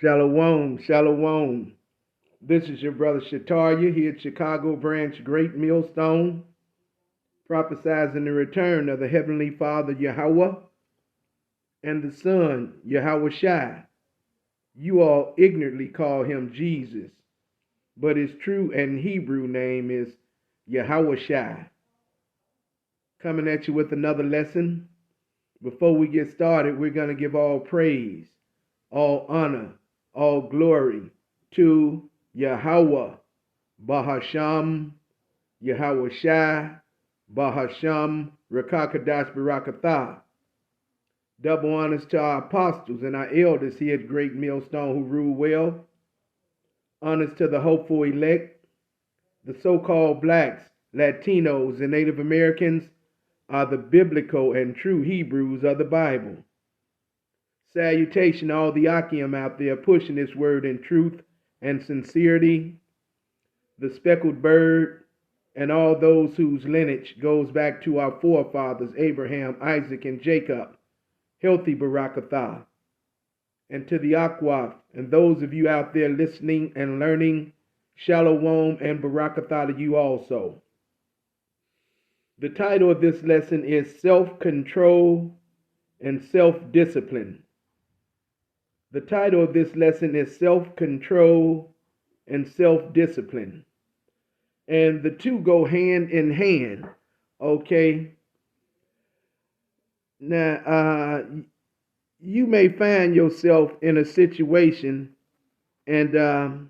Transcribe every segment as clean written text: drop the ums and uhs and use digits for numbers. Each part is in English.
Shalom, shalom. This is your brother Shataria here at Chicago Branch Great Millstone, prophesizing the return of the Heavenly Father Yahweh and the Son Yahweh Shai. You all ignorantly call him Jesus, but his true and Hebrew name is Yahweh Shai. Coming at you with another lesson. Before we get started, we're going to give all praise, all honor, all glory to Yahweh, Bahasham, Yahweh Shai, Bahasham, Rakakadash Barakatah. Double honors to our apostles and our elders here at Great Millstone who rule well. Honors to the hopeful elect. The so-called blacks, Latinos, and Native Americans are the biblical and true Hebrews of the Bible. Salutation to all the Akim out there pushing this word in truth and sincerity. The speckled bird, and all those whose lineage goes back to our forefathers, Abraham, Isaac, and Jacob. Healthy Barakatah. And to the Akwaf, and those of you out there listening and learning, Shalom and Barakatah to you also. The title of this lesson is Self-Control and Self-Discipline. The title of this lesson is Self-Control and Self-Discipline. And the two go hand in hand, okay? Now, you may find yourself in a situation, and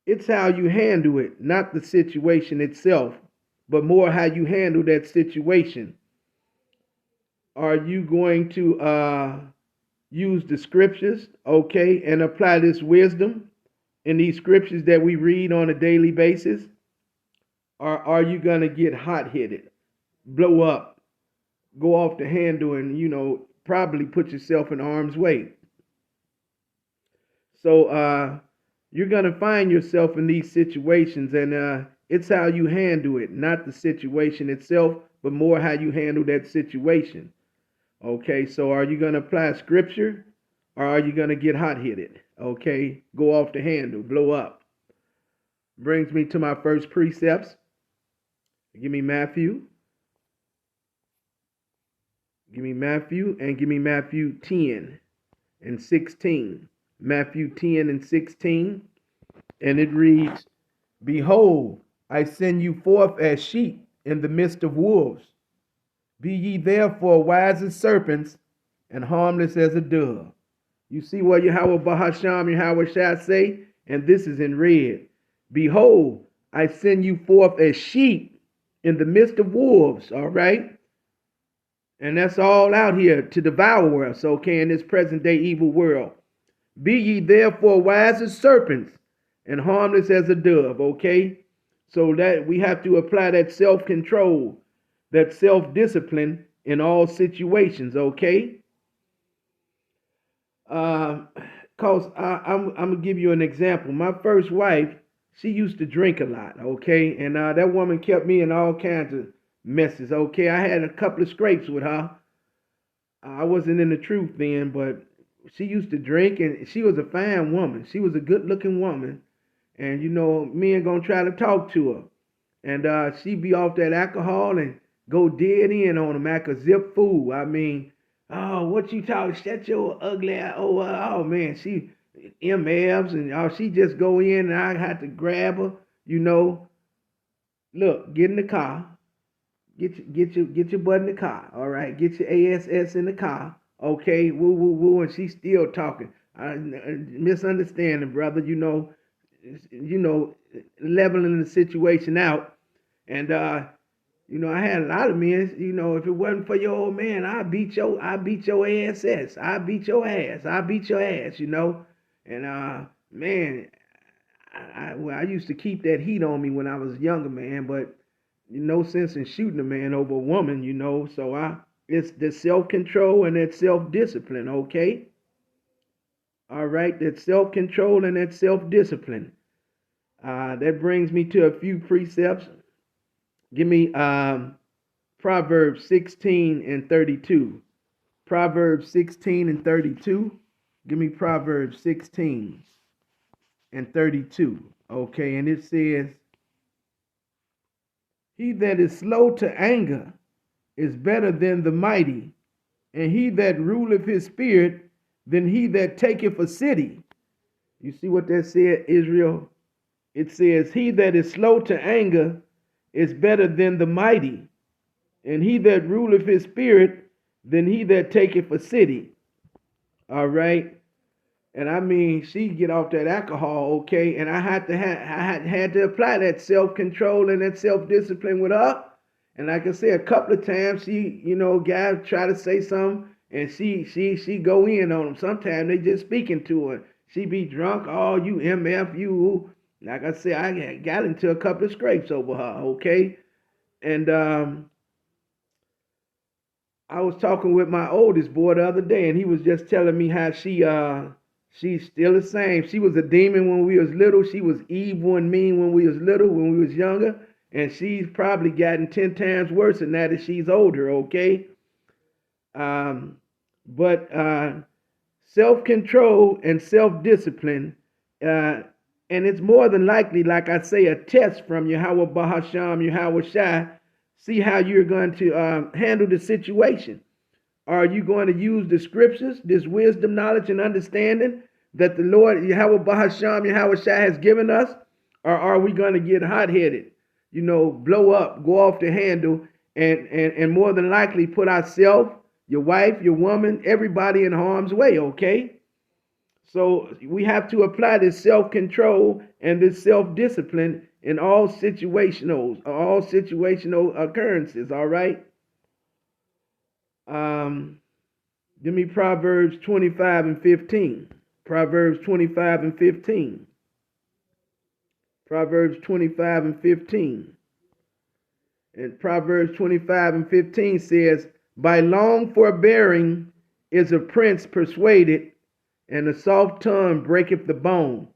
it's how you handle it, not the situation itself, but more how you handle that situation. Are you going to use the scriptures, okay, and apply this wisdom in these scriptures that we read on a daily basis? Or are you going to get hot-headed, blow up, go off the handle, and, probably put yourself in harm's way? So you're going to find yourself in these situations, and it's how you handle it, not the situation itself, but more how you handle that situation. Okay, so are you going to apply scripture, or are you going to get hot-headed? Okay, go off the handle, blow up. Brings me to my first precepts. Give me Matthew. Give me Matthew, and give me Matthew 10 and 16. Matthew 10 and 16. And it reads, Behold, I send you forth as sheep in the midst of wolves. Be ye therefore wise as serpents and harmless as a dove. You see what Yahweh Bahasham, Yahweh Shai say? And this is in red. Behold, I send you forth as sheep in the midst of wolves, all right? And that's all out here to devour us, okay, in this present day evil world. Be ye therefore wise as serpents and harmless as a dove, okay? So that we have to apply that self-control, that self-discipline in all situations, okay? Cause I'm gonna give you an example. My first wife, she used to drink a lot, okay? And that woman kept me in all kinds of messes, okay? I had a couple of scrapes with her. I wasn't in the truth then, but she used to drink, and she was a fine woman. She was a good-looking woman, and men gonna try to talk to her, and she be off that alcohol and go dead in on them, act a zip fool. I mean, oh, what you talking? Shut your ugly ass. Oh man, she MFs, and she just go in, and I had to grab her. Look, get in the car. Get your butt in the car. All right, get your ass in the car. Okay, woo woo woo, and she's still talking. Misunderstanding, brother. Leveling the situation out, and I had a lot of men. If it wasn't for your old man, I beat your ass. I beat your ass. I beat your ass. And man, I used to keep that heat on me when I was younger, man. But no sense in shooting a man over a woman, So it's the self-control and that self-discipline, okay? All right, that self-control and that self-discipline. That brings me to a few precepts. Give me Proverbs 16 and 32. Proverbs 16 and 32. Give me Proverbs 16 and 32. Okay, and it says, he that is slow to anger is better than the mighty, and he that ruleth his spirit than he that taketh a city. You see what that said, Israel? It says, he that is slow to anger is better than the mighty, and he that ruleth his spirit than he that taketh a city. All right. And I mean, she get off that alcohol, okay? And I had to apply that self-control and that self-discipline with her. And like I said, a couple of times she, guys try to say something, and she go in on them. Sometimes they just speaking to her. She be drunk, oh, you MF, you. Like I said, I got into a couple of scrapes over her, okay? And I was talking with my oldest boy the other day, and he was just telling me how she's still the same. She was a demon when we was little. She was evil and mean when we was little, when we was younger. And she's probably gotten 10 times worse than that as she's older, okay? But self-control and self-discipline, and it's more than likely, like I say, a test from Yahweh Bahasham, Yahweh Shai. See how you're going to handle the situation. Are you going to use the scriptures, this wisdom, knowledge, and understanding that the Lord, Yahweh Bahasham, Yahweh Shai has given us? Or are we going to get hot-headed, blow up, go off the handle, and more than likely put ourselves, your wife, your woman, everybody in harm's way, okay? So we have to apply this self-control and this self-discipline in all situational occurrences, all right? Give me Proverbs 25 and 15. Proverbs 25 and 15. Proverbs 25 and 15. And Proverbs 25 and 15 says, by long forbearing is a prince persuaded, and a soft tongue breaketh the bone.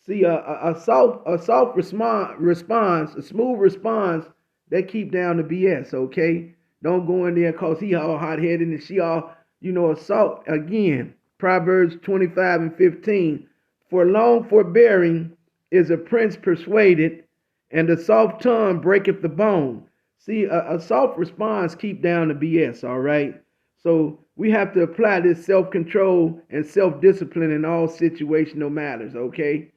See, a soft response, a smooth response, that keep down the BS, okay? Don't go in there because he all hot-headed and she all, assault. Again, Proverbs 25 and 15. For long forbearing is a prince persuaded, and a soft tongue breaketh the bone. See, a soft response keep down the BS, all right? So we have to apply this self-control and self-discipline in all situational matters, okay?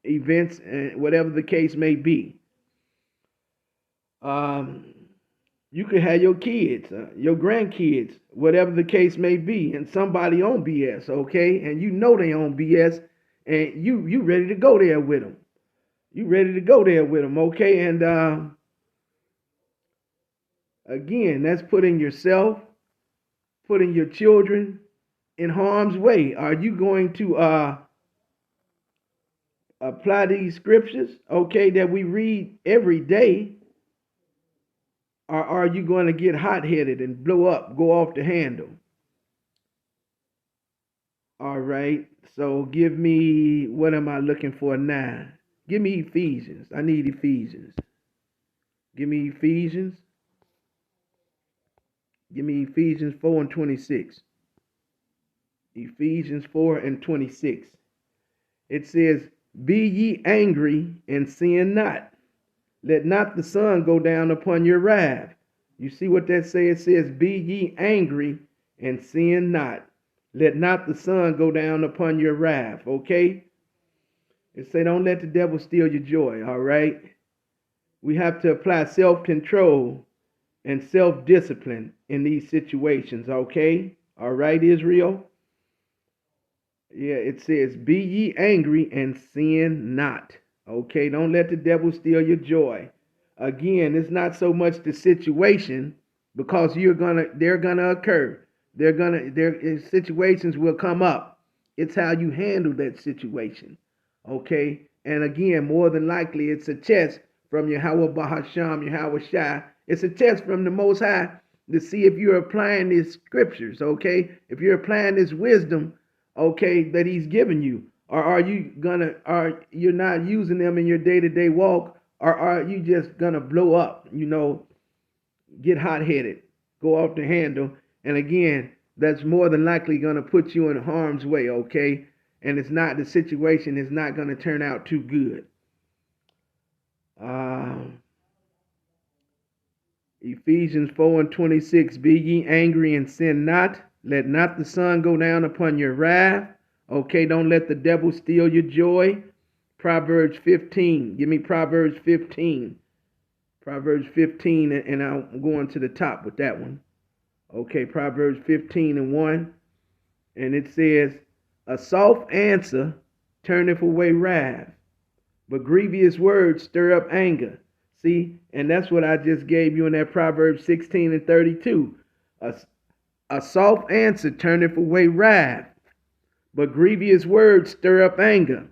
Events, and whatever the case may be. You could have your kids, your grandkids, whatever the case may be, and somebody on BS, okay? And they on BS, and you ready to go there with them. You ready to go there with them, okay? And again, that's putting yourself, putting your children in harm's way. Are you going to apply these scriptures, okay, that we read every day? Or are you going to get hot-headed and blow up, go off the handle? All right, so give me, what am I looking for now? Give me Ephesians. I need Ephesians. Give me Ephesians. Give me Ephesians 4 and 26. Ephesians 4 and 26. It says, be ye angry and sin not. Let not the sun go down upon your wrath. You see what that says? It says, be ye angry and sin not. Let not the sun go down upon your wrath, okay? It say, don't let the devil steal your joy, all right? We have to apply self-control and self-discipline in these situations, okay? All right, Israel? Yeah, it says, be ye angry and sin not. Okay, don't let the devil steal your joy. Again, it's not so much the situation, because they're gonna occur. Their situations will come up. It's how you handle that situation. Okay, and again, more than likely, it's a test from Yahweh Bahasham, Yahweh Shai. It's a test from the Most High to see if you're applying these scriptures. Okay, if you're applying this wisdom, okay, that He's given you. Or are you not using them in your day-to-day walk, or are you just gonna blow up, get hot-headed, go off the handle? And again, that's more than likely going to put you in harm's way, okay? And the situation is not going to turn out too good. Ephesians 4:26, be ye angry and sin not. Let not the sun go down upon your wrath. Okay, don't let the devil steal your joy. Proverbs 15. Give me Proverbs 15. Proverbs 15, and I'm going to the top with that one. Okay, Proverbs 15:1. And it says, a soft answer turneth away wrath, but grievous words stir up anger. See, and that's what I just gave you in that Proverbs 16:32. A soft answer turneth away wrath, but grievous words stir up anger.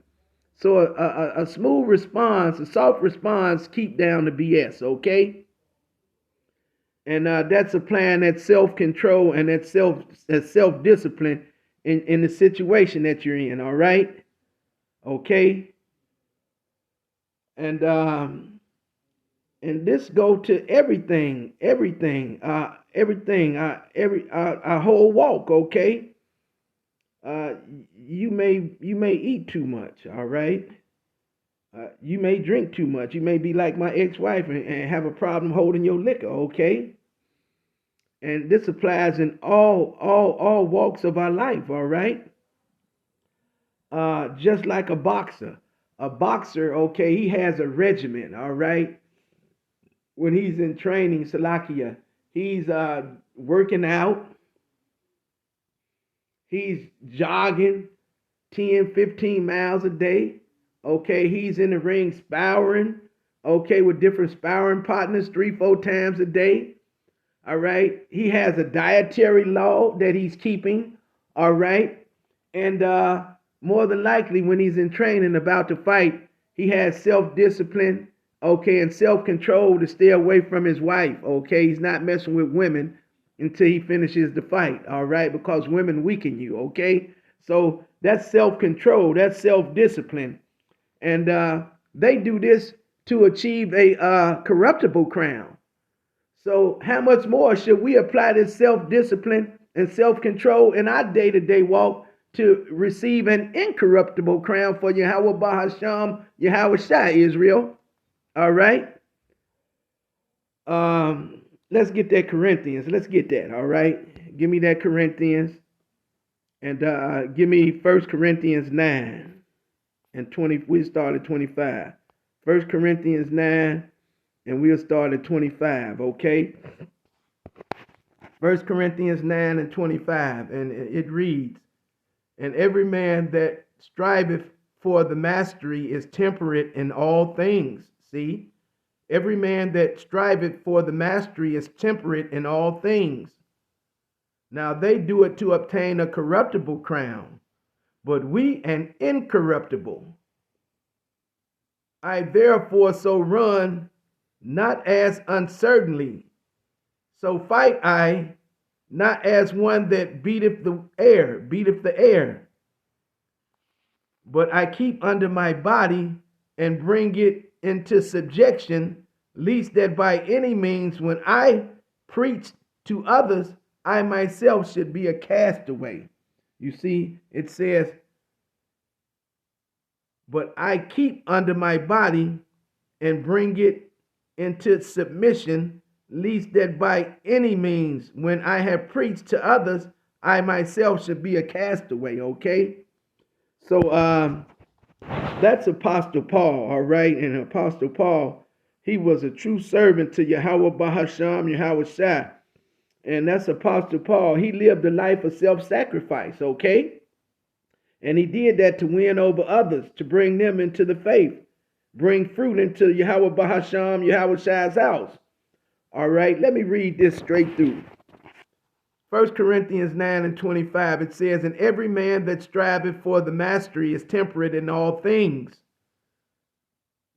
So a smooth response, a soft response, keep down the BS, okay? And that's applying that self-control and that self-discipline in the situation that you're in, all right? Okay? And this go to everything, our whole walk, okay? You may eat too much, all right? You may drink too much. You may be like my ex-wife and have a problem holding your liquor, okay? And this applies in all walks of our life, all right? Just like a boxer. A boxer, okay, he has a regimen, all right? When he's in training, Salakia, he's working out. He's jogging 10, 15 miles a day. Okay, he's in the ring sparring, okay, with different sparring partners 3-4 times a day. All right. He has a dietary law that he's keeping. All right. And more than likely, when he's in training about to fight, he has self-discipline, okay, and self-control to stay away from his wife. Okay. He's not messing with women until he finishes the fight. All right. Because women weaken you. Okay. So that's self-control. That's self-discipline. And they do this to achieve a corruptible crown. So how much more should we apply this self-discipline and self-control in our day-to-day walk to receive an incorruptible crown for Yahweh Bahasham, Yahweh Shai, Israel? All right. Let's get that Corinthians. Let's get that. All right. Give me that Corinthians. And give me 1 Corinthians 9 and 20. We start at 25. 1 Corinthians 9. And we'll start at 25, okay? 1 Corinthians 9 and 25, and it reads, and every man that striveth for the mastery is temperate in all things. See? Every man that striveth for the mastery is temperate in all things. Now they do it to obtain a corruptible crown, but we an incorruptible. I therefore so run, not as uncertainly. So fight I, not as one that beateth the air. But I keep under my body and bring it into subjection, lest that by any means when I preach to others, I myself should be a castaway. You see, it says, but I keep under my body and bring it into submission, lest that by any means, when I have preached to others, I myself should be a castaway, okay? So that's Apostle Paul, all right? And Apostle Paul, he was a true servant to Yahweh Bahasham, Yahweh Shai. And that's Apostle Paul. He lived a life of self-sacrifice, okay? And he did that to win over others, to bring them into the faith. Bring fruit into Yahweh Bahasham, Yahweh Shai's house. All right, let me read this straight through. 1 Corinthians 9 and 25, it says, and every man that striveth for the mastery is temperate in all things.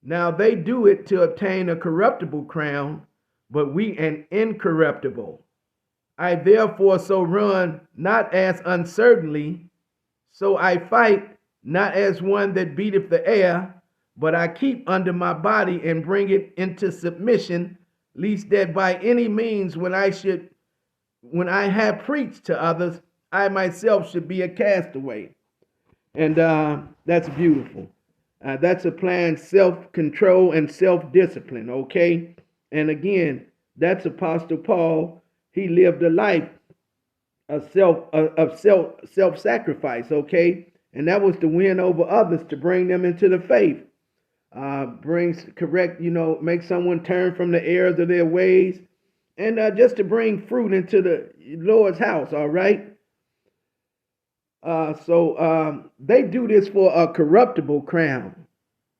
Now they do it to obtain a corruptible crown, but we an incorruptible. I therefore so run, not as uncertainly, so I fight, not as one that beateth the air, but I keep under my body and bring it into submission, lest that by any means when I should when I have preached to others, I myself should be a castaway. And that's beautiful. That's applying self-control and self-discipline, okay? And again, that's Apostle Paul. He lived a life of self-sacrifice, okay? And that was to win over others, to bring them into the faith. Make someone turn from the errors of their ways, and just to bring fruit into the Lord's house, all right? So they do this for a corruptible crown.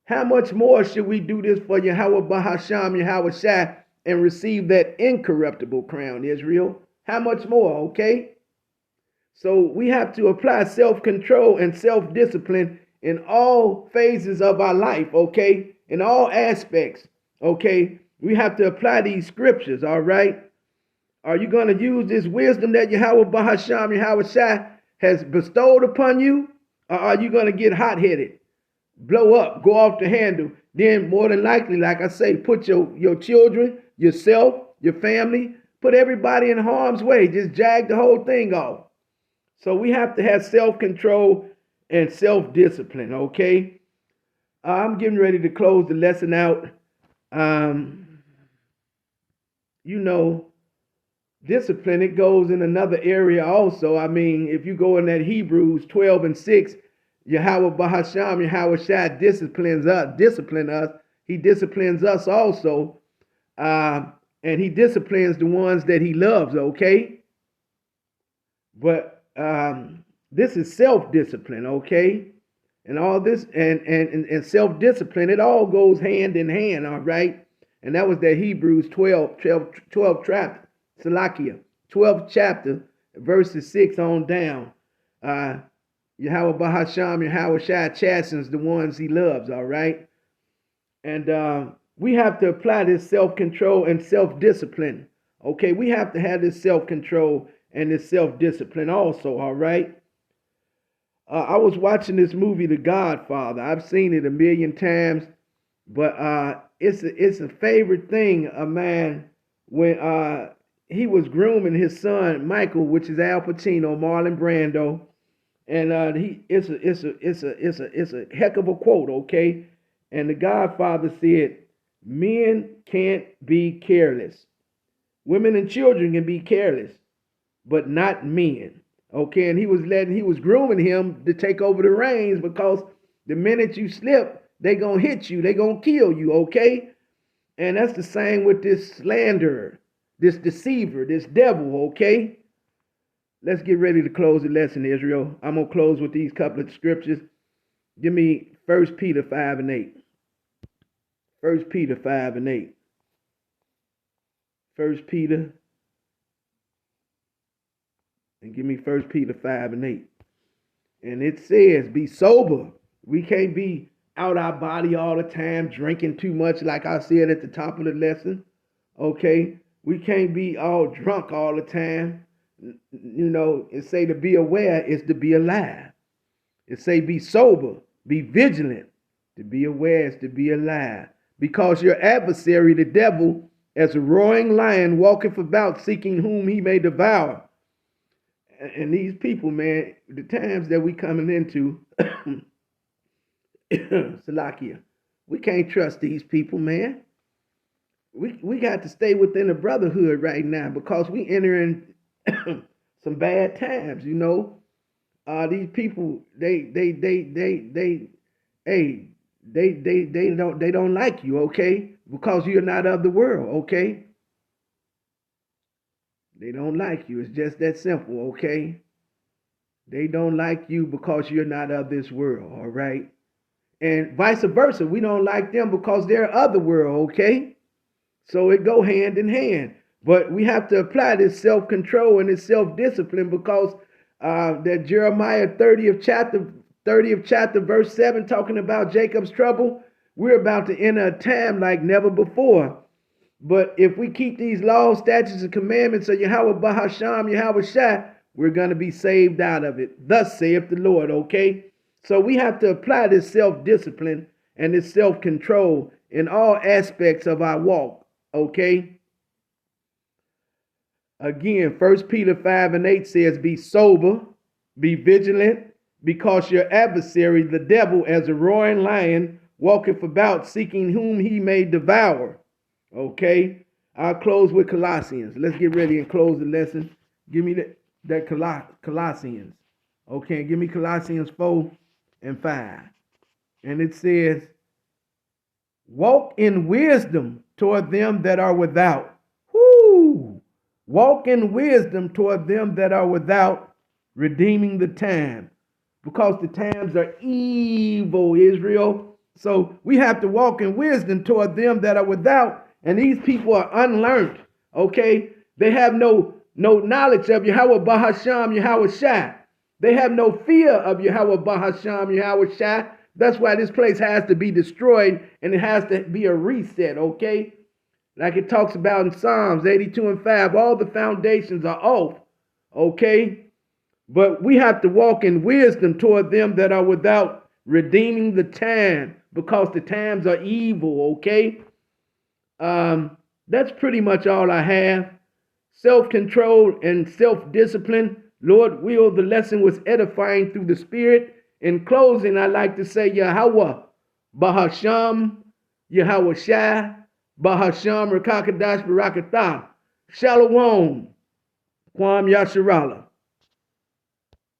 How much more should we do this for Yahweh Bahasham, Yahweh Shai, and receive that incorruptible crown, Israel? How much more, okay? So we have to apply self-control and self-discipline in all phases of our life, okay? In all aspects, okay? We have to apply these scriptures, all right? Are you going to use this wisdom that Yahweh Bahasham, Yahweh Shai has bestowed upon you? Or are you going to get hot-headed, blow up, go off the handle? Then more than likely, like I say, put your children, yourself, your family, put everybody in harm's way. Just jag the whole thing off. So we have to have self-control and self-discipline, okay? I'm getting ready to close the lesson out. Discipline, it goes in another area also. I mean, if you go in that Hebrews 12:6, Yahweh Bahasham, Yahweh Shai disciplines us. He disciplines us also. And he disciplines the ones that he loves, okay? But this is self-discipline, okay? And all this and self-discipline, it all goes hand in hand, all right? And that was that Hebrews 12 12th chapter, verses 6 on down. Yahweh Bahasham, Yahweh Shai chastens the ones he loves, all right? And we have to apply this self-control and self-discipline, okay? We have to have this self-control and this self-discipline also, all right? I was watching this movie, The Godfather. I've seen it a million times, but it's a favorite thing of mine when he was grooming his son Michael, which is Al Pacino, Marlon Brando, and it's a heck of a quote, okay? And The Godfather said, "Men can't be careless. Women and children can be careless, but not men." Okay, and he was grooming him to take over the reins, because the minute you slip, they gonna hit you, they gonna kill you, okay? And that's the same with this slanderer, this deceiver, this devil, okay? Let's get ready to close the lesson, Israel. I'm gonna close with these couple of scriptures. Give me 1 Peter 5:8. 1 Peter 5:8. 1 Peter, and give me 1 Peter 5:8. And it says, be sober. We can't be out our body all the time, drinking too much, like I said at the top of the lesson. Okay? We can't be all drunk all the time. It say to be aware is to be alive. It say be sober, be vigilant. To be aware is to be alive. Because your adversary, the devil, as a roaring lion, walketh about, seeking whom he may devour. And these people, man, the times that we coming into, Salakia, we can't trust these people, man. We got to stay within the brotherhood right now, because we entering some bad times, These people, they don't like you, okay? Because you're not of the world, okay? They don't like you. It's just that simple, okay? They don't like you because you're not of this world, all right? And vice versa. We don't like them because they're of the world, okay? So it go hand in hand. But we have to apply this self-control and this self-discipline, because that Jeremiah 30th chapter, verse 7, talking about Jacob's trouble, we're about to enter a time like never before. But if we keep these laws, statutes, and commandments of Yahweh Bahasham, Yahweh Shai, we're going to be saved out of it. Thus saith the Lord, okay? So we have to apply this self-discipline and this self-control in all aspects of our walk, okay? Again, 1 Peter 5:8 says, be sober, be vigilant, because your adversary, the devil, as a roaring lion, walketh about, seeking whom he may devour. Okay? I'll close with Colossians. Let's get ready and close the lesson. Give me that Colossians. Okay, give me Colossians 4:5. And it says, walk in wisdom toward them that are without. Whoo! Walk in wisdom toward them that are without, redeeming the time. Because the times are evil, Israel. So we have to walk in wisdom toward them that are without. And these people are unlearned. Okay? They have no knowledge of Yahweh Bahasham, Yahweh Shai. They have no fear of Yahweh Bahasham, Yahweh Shai. That's why this place has to be destroyed and it has to be a reset, okay? Like it talks about in Psalms 82:5, all the foundations are off, okay? But we have to walk in wisdom toward them that are without, redeeming the time, because the times are evil, okay? That's pretty much all I have. Self-control and self-discipline. Lord will, the lesson was edifying through the Spirit. In closing, I'd like to say Yahweh Bahasham, Yahweh Shai, Bahasham Rakakadash Barakatah, Shalom, Kwam Yasharallah.